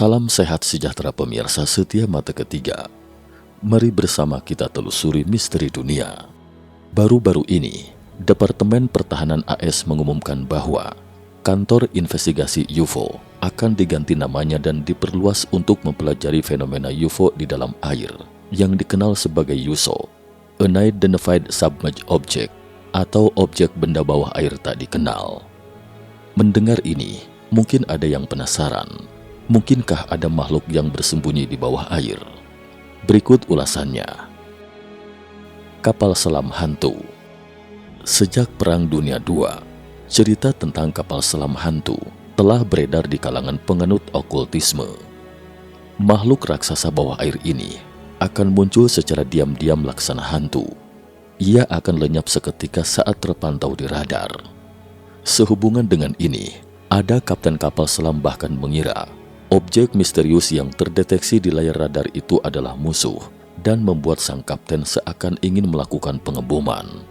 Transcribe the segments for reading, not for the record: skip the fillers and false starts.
Salam sehat sejahtera pemirsa setia Mata Ketiga. Mari bersama kita telusuri misteri dunia. Baru-baru ini, Departemen Pertahanan AS mengumumkan bahwa Kantor Investigasi UFO akan diganti namanya dan diperluas untuk mempelajari fenomena UFO di dalam air yang dikenal sebagai USO, Unidentified Submerged Object, atau objek benda bawah air tak dikenal. Mendengar ini, mungkin ada yang penasaran. Mungkinkah ada makhluk yang bersembunyi di bawah air? Berikut ulasannya. Kapal selam hantu. Sejak Perang Dunia II, cerita tentang kapal selam hantu telah beredar di kalangan penganut okultisme. Makhluk raksasa bawah air ini akan muncul secara diam-diam laksana hantu. Ia akan lenyap seketika saat terpantau di radar. Sehubungan dengan ini, ada kapten kapal selam bahkan mengira objek misterius yang terdeteksi di layar radar itu adalah musuh dan membuat sang kapten seakan ingin melakukan pengeboman.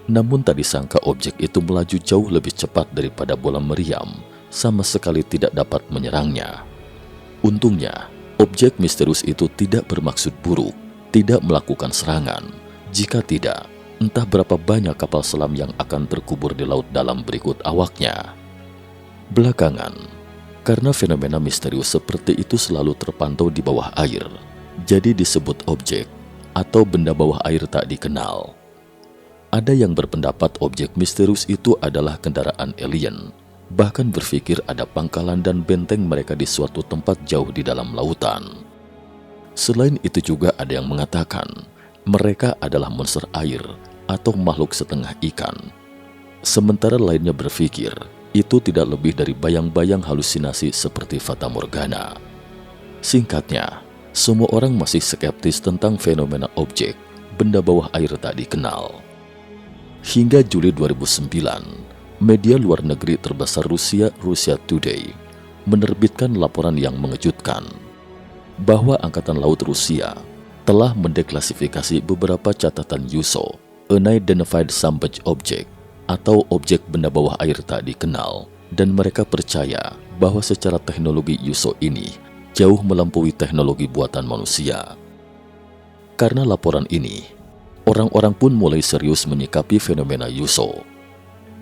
Namun tak disangka objek itu melaju jauh lebih cepat daripada bola meriam, sama sekali tidak dapat menyerangnya. Untungnya, objek misterius itu tidak bermaksud buruk, tidak melakukan serangan. Jika tidak, entah berapa banyak kapal selam yang akan terkubur di laut dalam berikut awaknya. Belakangan, karena fenomena misterius seperti itu selalu terpantau di bawah air, jadi disebut objek atau benda bawah air tak dikenal. Ada yang berpendapat objek misterius itu adalah kendaraan alien, bahkan berpikir ada pangkalan dan benteng mereka di suatu tempat jauh di dalam lautan. Selain itu juga ada yang mengatakan mereka adalah monster air atau makhluk setengah ikan. Sementara lainnya berpikir itu tidak lebih dari bayang-bayang halusinasi seperti Fata Morgana. Singkatnya, semua orang masih skeptis tentang fenomena objek benda bawah air tak dikenal. Hingga Juli 2009, media luar negeri terbesar Rusia, Russia Today, menerbitkan laporan yang mengejutkan bahwa Angkatan Laut Rusia telah mendeklasifikasi beberapa catatan USO, Unidentified Submerged Object, atau objek benda bawah air tak dikenal, dan mereka percaya bahwa secara teknologi USO ini jauh melampaui teknologi buatan manusia. Karena laporan ini, orang-orang pun mulai serius menyikapi fenomena USO.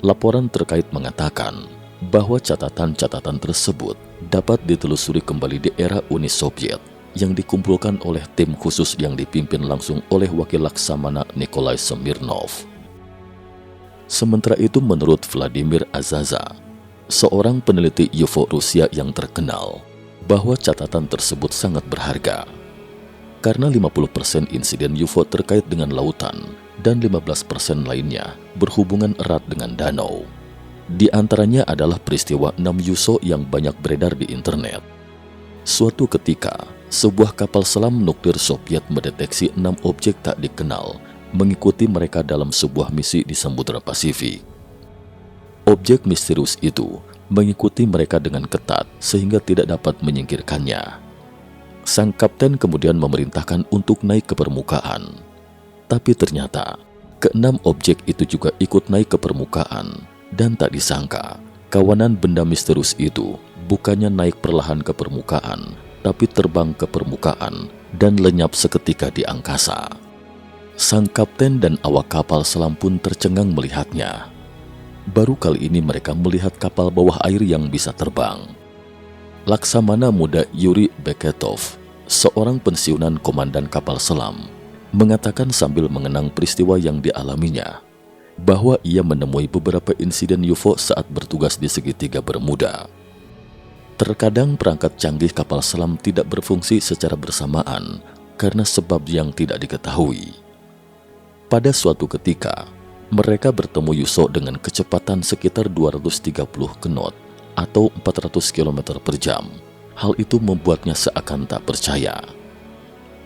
Laporan terkait mengatakan bahwa catatan-catatan tersebut dapat ditelusuri kembali di era Uni Soviet yang dikumpulkan oleh tim khusus yang dipimpin langsung oleh Wakil Laksamana Nikolai Smirnov. Sementara itu, menurut Vladimir Azaza, seorang peneliti UFO Rusia yang terkenal, bahwa catatan tersebut sangat berharga. Karena 50% insiden UFO terkait dengan lautan dan 15% lainnya berhubungan erat dengan danau. Di antaranya adalah peristiwa 6 USO yang banyak beredar di internet. Suatu ketika, sebuah kapal selam nuklir Soviet mendeteksi 6 objek tak dikenal mengikuti mereka dalam sebuah misi di Samudra Pasifik. Objek misterius itu mengikuti mereka dengan ketat sehingga tidak dapat menyingkirkannya. Sang kapten kemudian memerintahkan untuk naik ke permukaan. Tapi ternyata, keenam objek itu juga ikut naik ke permukaan, dan tak disangka, kawanan benda misterius itu bukannya naik perlahan ke permukaan, tapi terbang ke permukaan dan lenyap seketika di angkasa. Sang kapten dan awak kapal selam pun tercengang melihatnya. Baru kali ini mereka melihat kapal bawah air yang bisa terbang. Laksamana muda Yuri Beketov, seorang pensiunan komandan kapal selam, mengatakan sambil mengenang peristiwa yang dialaminya, bahwa ia menemui beberapa insiden UFO saat bertugas di segitiga Bermuda. Terkadang perangkat canggih kapal selam tidak berfungsi secara bersamaan karena sebab yang tidak diketahui. Pada suatu ketika, mereka bertemu USO dengan kecepatan sekitar 230 knot atau 400 km per jam. Hal itu membuatnya seakan tak percaya.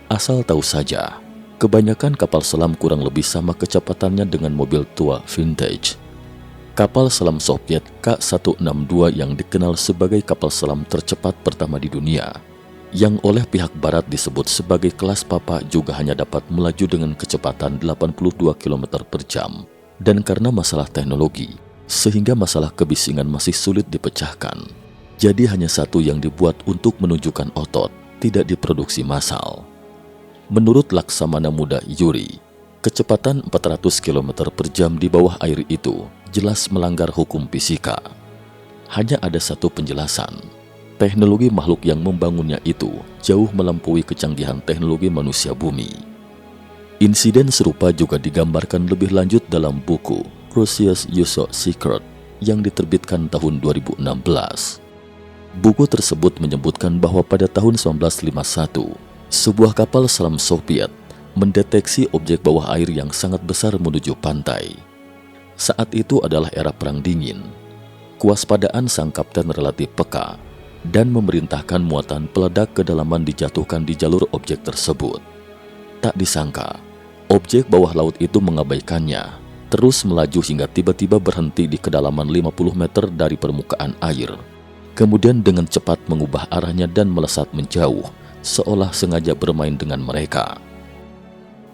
Asal tahu saja, kebanyakan kapal selam kurang lebih sama kecepatannya dengan mobil tua vintage. Kapal selam Soviet K-162 yang dikenal sebagai kapal selam tercepat pertama di dunia, yang oleh pihak barat disebut sebagai kelas Papa, juga hanya dapat melaju dengan kecepatan 82 km per jam. Dan karena masalah teknologi, sehingga masalah kebisingan masih sulit dipecahkan. Jadi hanya satu yang dibuat untuk menunjukkan otot, tidak diproduksi massal. Menurut Laksamana Muda Yuri, kecepatan 400 km per jam di bawah air itu jelas melanggar hukum fisika. Hanya ada satu penjelasan. Teknologi makhluk yang membangunnya itu jauh melampaui kecanggihan teknologi manusia bumi. Insiden serupa juga digambarkan lebih lanjut dalam buku Russia's UFO Secret yang diterbitkan tahun 2016. Buku tersebut menyebutkan bahwa pada tahun 1951, sebuah kapal selam Soviet mendeteksi objek bawah air yang sangat besar menuju pantai. Saat itu adalah era Perang Dingin. Kewaspadaan sang kapten relatif peka dan memerintahkan muatan peledak kedalaman dijatuhkan di jalur objek tersebut. Tak disangka, objek bawah laut itu mengabaikannya, terus melaju hingga tiba-tiba berhenti di kedalaman 50 meter dari permukaan air. Kemudian dengan cepat mengubah arahnya dan melesat menjauh, seolah sengaja bermain dengan mereka.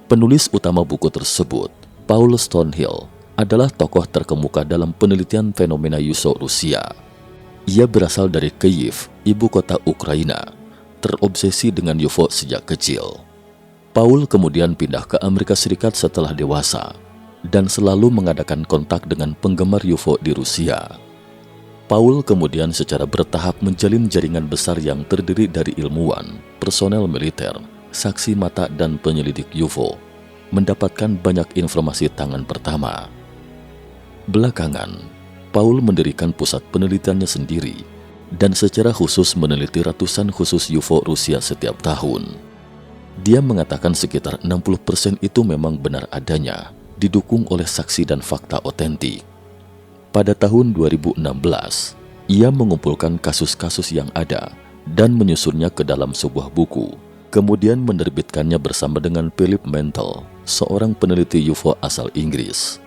Penulis utama buku tersebut, Paul Stonehill, adalah tokoh terkemuka dalam penelitian fenomena UFO Rusia. Ia berasal dari Kyiv, ibu kota Ukraina, terobsesi dengan UFO sejak kecil. Paul kemudian pindah ke Amerika Serikat setelah dewasa, dan selalu mengadakan kontak dengan penggemar UFO di Rusia. Paul kemudian secara bertahap menjalin jaringan besar yang terdiri dari ilmuwan, personel militer, saksi mata dan penyelidik UFO, mendapatkan banyak informasi tangan pertama. Belakangan, Paul mendirikan pusat penelitiannya sendiri dan secara khusus meneliti ratusan khusus UFO Rusia setiap tahun. Dia mengatakan sekitar 60% itu memang benar adanya, didukung oleh saksi dan fakta otentik. Pada tahun 2016, ia mengumpulkan kasus-kasus yang ada dan menyusunnya ke dalam sebuah buku, kemudian menerbitkannya bersama dengan Philip Mantle, seorang peneliti UFO asal Inggris.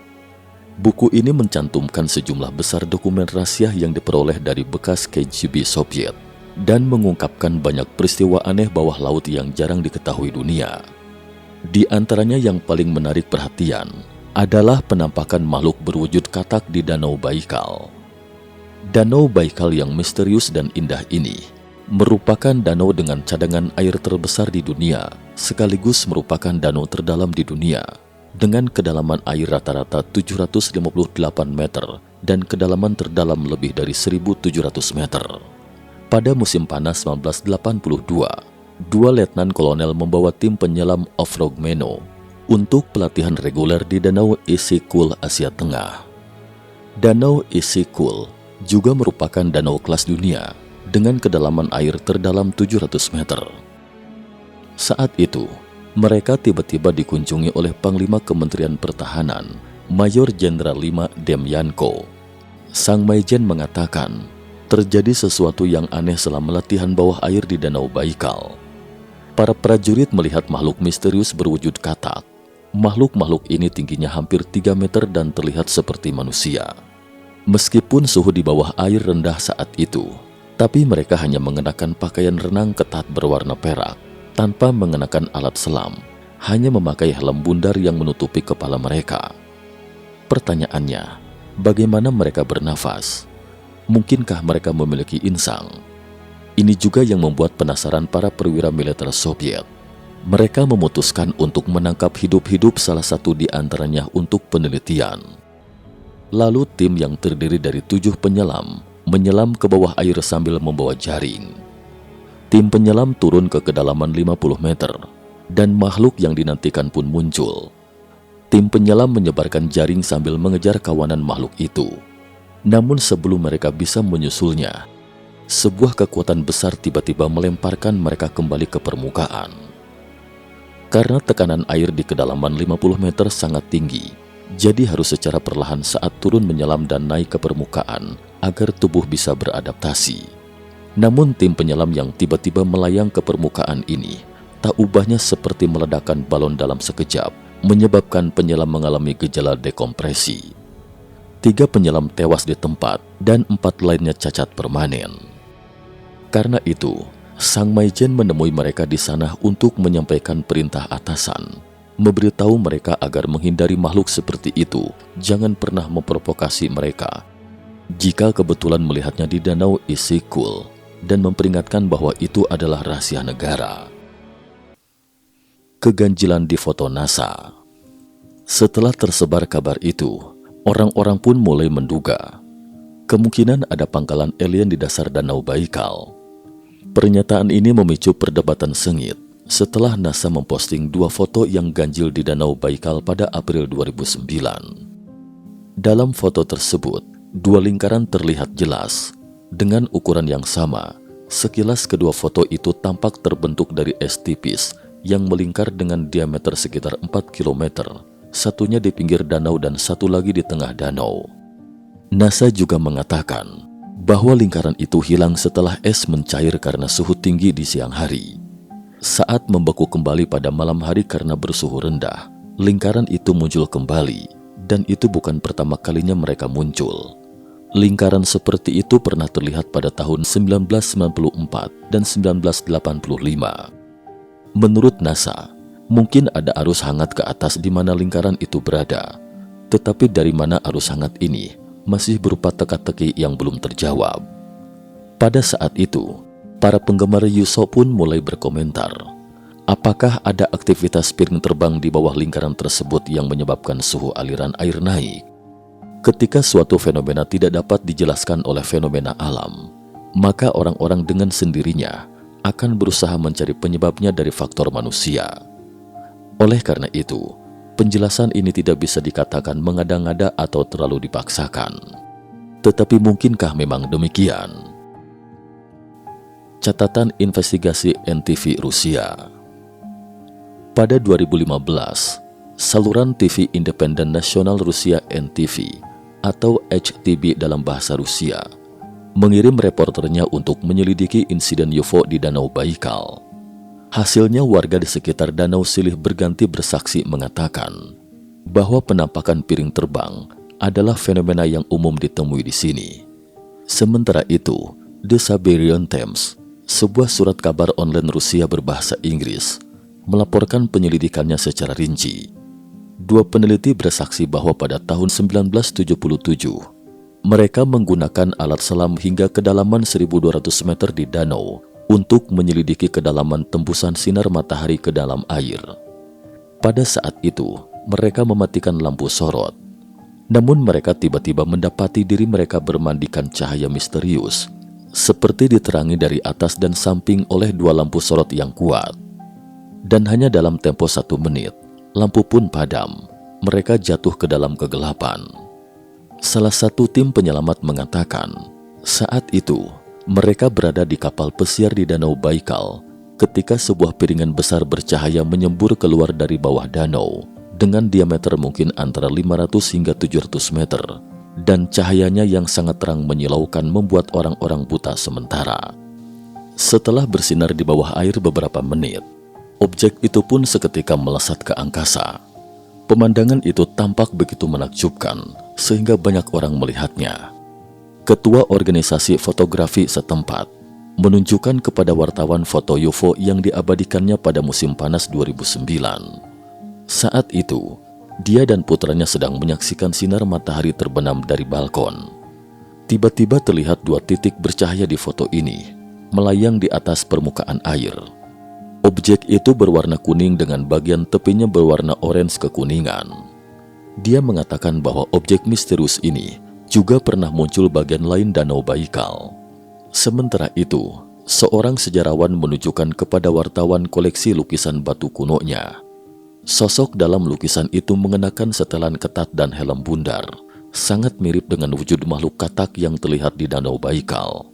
Buku ini mencantumkan sejumlah besar dokumen rahasia yang diperoleh dari bekas KGB Soviet dan mengungkapkan banyak peristiwa aneh bawah laut yang jarang diketahui dunia. Di antaranya yang paling menarik perhatian adalah penampakan makhluk berwujud katak di Danau Baikal. Danau Baikal yang misterius dan indah ini merupakan danau dengan cadangan air terbesar di dunia, sekaligus merupakan danau terdalam di dunia, dengan kedalaman air rata-rata 758 meter dan kedalaman terdalam lebih dari 1.700 meter. Pada musim panas 1982, dua letnan kolonel membawa tim penyelam off-road Meno untuk pelatihan reguler di Danau Issyk-Kul, Asia Tengah. Danau Issyk-Kul juga merupakan danau kelas dunia dengan kedalaman air terdalam 700 meter. Saat itu, mereka tiba-tiba dikunjungi oleh Panglima Kementerian Pertahanan, Mayor Jenderal 5 Demyanko. Sang Maijen mengatakan, terjadi sesuatu yang aneh selama latihan bawah air di Danau Baikal. Para prajurit melihat makhluk misterius berwujud katak. Makhluk-makhluk ini tingginya hampir 3 meter dan terlihat seperti manusia. Meskipun suhu di bawah air rendah saat itu, tapi mereka hanya mengenakan pakaian renang ketat berwarna perak, tanpa mengenakan alat selam, hanya memakai helm bundar yang menutupi kepala mereka. Pertanyaannya, bagaimana mereka bernafas? Mungkinkah mereka memiliki insang? Ini juga yang membuat penasaran para perwira militer Soviet. Mereka memutuskan untuk menangkap hidup-hidup salah satu di antaranya untuk penelitian. Lalu tim yang terdiri dari 7 penyelam menyelam ke bawah air sambil membawa jaring. Tim penyelam turun ke kedalaman 50 meter dan makhluk yang dinantikan pun muncul. Tim penyelam menyebarkan jaring sambil mengejar kawanan makhluk itu. Namun sebelum mereka bisa menyusulnya, sebuah kekuatan besar tiba-tiba melemparkan mereka kembali ke permukaan. Karena tekanan air di kedalaman 50 meter sangat tinggi, jadi harus secara perlahan saat turun menyelam dan naik ke permukaan agar tubuh bisa beradaptasi. Namun tim penyelam yang tiba-tiba melayang ke permukaan ini tak ubahnya seperti meledakkan balon dalam sekejap, menyebabkan penyelam mengalami gejala dekompresi. 3 penyelam tewas di tempat dan 4 lainnya cacat permanen. Karena itu, Sang Maijen menemui mereka di sana untuk menyampaikan perintah atasan, memberitahu mereka agar menghindari makhluk seperti itu, jangan pernah memprovokasi mereka, jika kebetulan melihatnya di Danau Isyk-Kul dan memperingatkan bahwa itu adalah rahasia negara. Keganjilan di foto NASA. Setelah tersebar kabar itu, orang-orang pun mulai menduga kemungkinan ada pangkalan alien di dasar Danau Baikal. Pernyataan ini memicu perdebatan sengit setelah NASA memposting 2 foto yang ganjil di Danau Baikal pada April 2009. Dalam foto tersebut, 2 lingkaran terlihat jelas dengan ukuran yang sama. Sekilas kedua foto itu tampak terbentuk dari es tipis yang melingkar dengan diameter sekitar 4 km, satunya di pinggir danau dan satu lagi di tengah danau. NASA juga mengatakan bahwa lingkaran itu hilang setelah es mencair karena suhu tinggi di siang hari. Saat membeku kembali pada malam hari karena bersuhu rendah, lingkaran itu muncul kembali, dan itu bukan pertama kalinya mereka muncul. Lingkaran seperti itu pernah terlihat pada tahun 1994 dan 1985. Menurut NASA, mungkin ada arus hangat ke atas di mana lingkaran itu berada, tetapi dari mana arus hangat ini masih berupa teka-teki yang belum terjawab. Pada saat itu, para penggemar UFO pun mulai berkomentar, apakah ada aktivitas piring terbang di bawah lingkaran tersebut yang menyebabkan suhu aliran air naik? Ketika suatu fenomena tidak dapat dijelaskan oleh fenomena alam, maka orang-orang dengan sendirinya akan berusaha mencari penyebabnya dari faktor manusia. Oleh karena itu, penjelasan ini tidak bisa dikatakan mengada-ngada atau terlalu dipaksakan. Tetapi mungkinkah memang demikian? Catatan investigasi NTV Rusia. Pada 2015, saluran TV independen nasional Rusia NTV atau HTB dalam bahasa Rusia mengirim reporternya untuk menyelidiki insiden UFO di Danau Baikal. Hasilnya warga di sekitar danau silih berganti bersaksi mengatakan bahwa penampakan piring terbang adalah fenomena yang umum ditemui di sini. Sementara itu, The Siberian Times, sebuah surat kabar online Rusia berbahasa Inggris, melaporkan penyelidikannya secara rinci. 2 peneliti bersaksi bahwa pada tahun 1977, mereka menggunakan alat selam hingga kedalaman 1.200 meter di danau untuk menyelidiki kedalaman tembusan sinar matahari ke dalam air. Pada saat itu, mereka mematikan lampu sorot. Namun mereka tiba-tiba mendapati diri mereka bermandikan cahaya misterius, seperti diterangi dari atas dan samping oleh 2 lampu sorot yang kuat. Dan hanya dalam tempo 1 menit, lampu pun padam. Mereka jatuh ke dalam kegelapan. Salah satu tim penyelamat mengatakan, saat itu, mereka berada di kapal pesiar di Danau Baikal ketika sebuah piringan besar bercahaya menyembur keluar dari bawah danau dengan diameter mungkin antara 500 hingga 700 meter dan cahayanya yang sangat terang menyilaukan membuat orang-orang buta sementara. Setelah bersinar di bawah air beberapa menit, objek itu pun seketika melesat ke angkasa. Pemandangan itu tampak begitu menakjubkan sehingga banyak orang melihatnya. Ketua organisasi fotografi setempat menunjukkan kepada wartawan foto UFO yang diabadikannya pada musim panas 2009. Saat itu, dia dan putranya sedang menyaksikan sinar matahari terbenam dari balkon. Tiba-tiba terlihat 2 titik bercahaya di foto ini, melayang di atas permukaan air. Objek itu berwarna kuning dengan bagian tepinya berwarna orange kekuningan. Dia mengatakan bahwa objek misterius ini juga pernah muncul bagian lain Danau Baikal. Sementara itu, seorang sejarawan menunjukkan kepada wartawan koleksi lukisan batu kunonya. Sosok dalam lukisan itu mengenakan setelan ketat dan helm bundar, sangat mirip dengan wujud makhluk katak yang terlihat di Danau Baikal.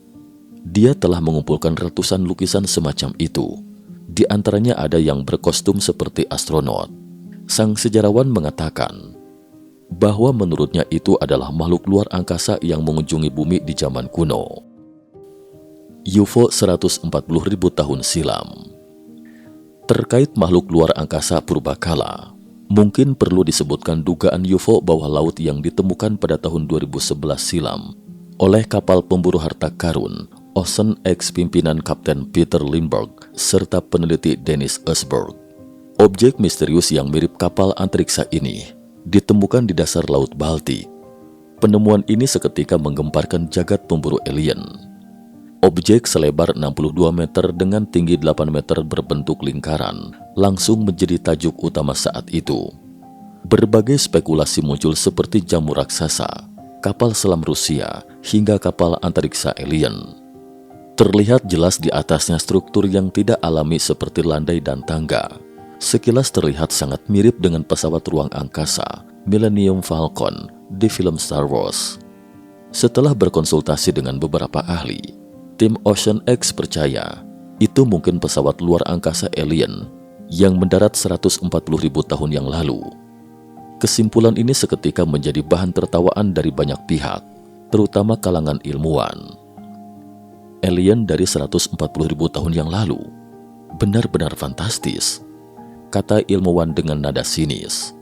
Dia telah mengumpulkan ratusan lukisan semacam itu. Di antaranya ada yang berkostum seperti astronot. Sang sejarawan mengatakan bahwa menurutnya itu adalah makhluk luar angkasa yang mengunjungi bumi di zaman kuno. UFO 140.000 tahun silam. Terkait makhluk luar angkasa purbakala, mungkin perlu disebutkan dugaan UFO bawah laut yang ditemukan pada tahun 2011 silam oleh kapal pemburu harta karun Ocean X pimpinan Kapten Peter Lindbergh serta peneliti Dennis Eshberg. Objek misterius yang mirip kapal antariksa ini ditemukan di dasar Laut Baltik. Penemuan ini seketika menggemparkan jagat pemburu alien. Objek selebar 62 meter dengan tinggi 8 meter berbentuk lingkaran langsung menjadi tajuk utama saat itu. Berbagai spekulasi muncul seperti jamu raksasa, kapal selam Rusia, hingga kapal antariksa alien. Terlihat jelas di atasnya struktur yang tidak alami seperti landai dan tangga. Sekilas terlihat sangat mirip dengan pesawat ruang angkasa Millennium Falcon di film Star Wars. Setelah berkonsultasi dengan beberapa ahli, tim Ocean X percaya itu mungkin pesawat luar angkasa alien yang mendarat 140.000 tahun yang lalu. Kesimpulan ini seketika menjadi bahan tertawaan dari banyak pihak, terutama kalangan ilmuwan. Alien dari 140.000 tahun yang lalu, benar-benar fantastis, kata ilmuwan dengan nada sinis.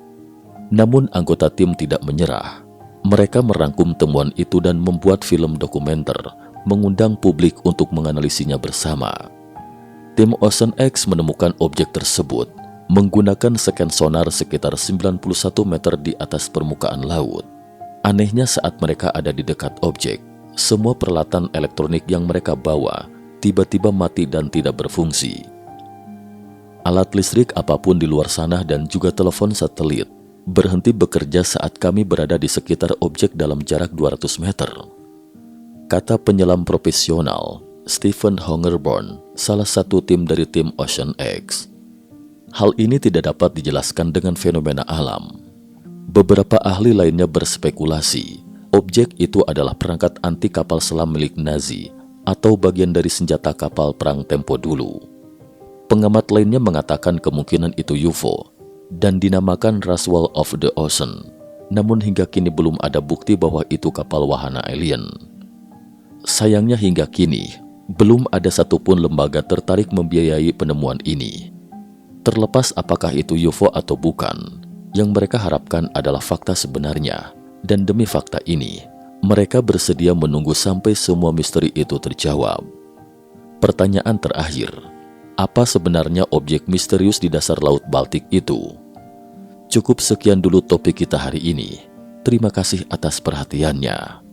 Namun anggota tim tidak menyerah. Mereka merangkum temuan itu dan membuat film dokumenter, mengundang publik untuk menganalisinya bersama. Tim Ocean X menemukan objek tersebut menggunakan scan sonar sekitar 91 meter di atas permukaan laut. Anehnya saat mereka ada di dekat objek, semua peralatan elektronik yang mereka bawa tiba-tiba mati dan tidak berfungsi. Alat listrik apapun di luar sana dan juga telepon satelit berhenti bekerja saat kami berada di sekitar objek dalam jarak 200 meter. Kata penyelam profesional Stephen Hongerborn, salah satu tim dari tim Ocean X. Hal ini tidak dapat dijelaskan dengan fenomena alam. Beberapa ahli lainnya berspekulasi, objek itu adalah perangkat anti kapal selam milik Nazi atau bagian dari senjata kapal perang tempo dulu. Pengamat lainnya mengatakan kemungkinan itu UFO dan dinamakan Roswell of the Ocean. Namun hingga kini belum ada bukti bahwa itu kapal wahana alien. Sayangnya hingga kini, belum ada satupun lembaga tertarik membiayai penemuan ini. Terlepas apakah itu UFO atau bukan, yang mereka harapkan adalah fakta sebenarnya. Dan demi fakta ini, mereka bersedia menunggu sampai semua misteri itu terjawab. Pertanyaan terakhir, apa sebenarnya objek misterius di dasar Laut Baltik itu? Cukup sekian dulu topik kita hari ini. Terima kasih atas perhatiannya.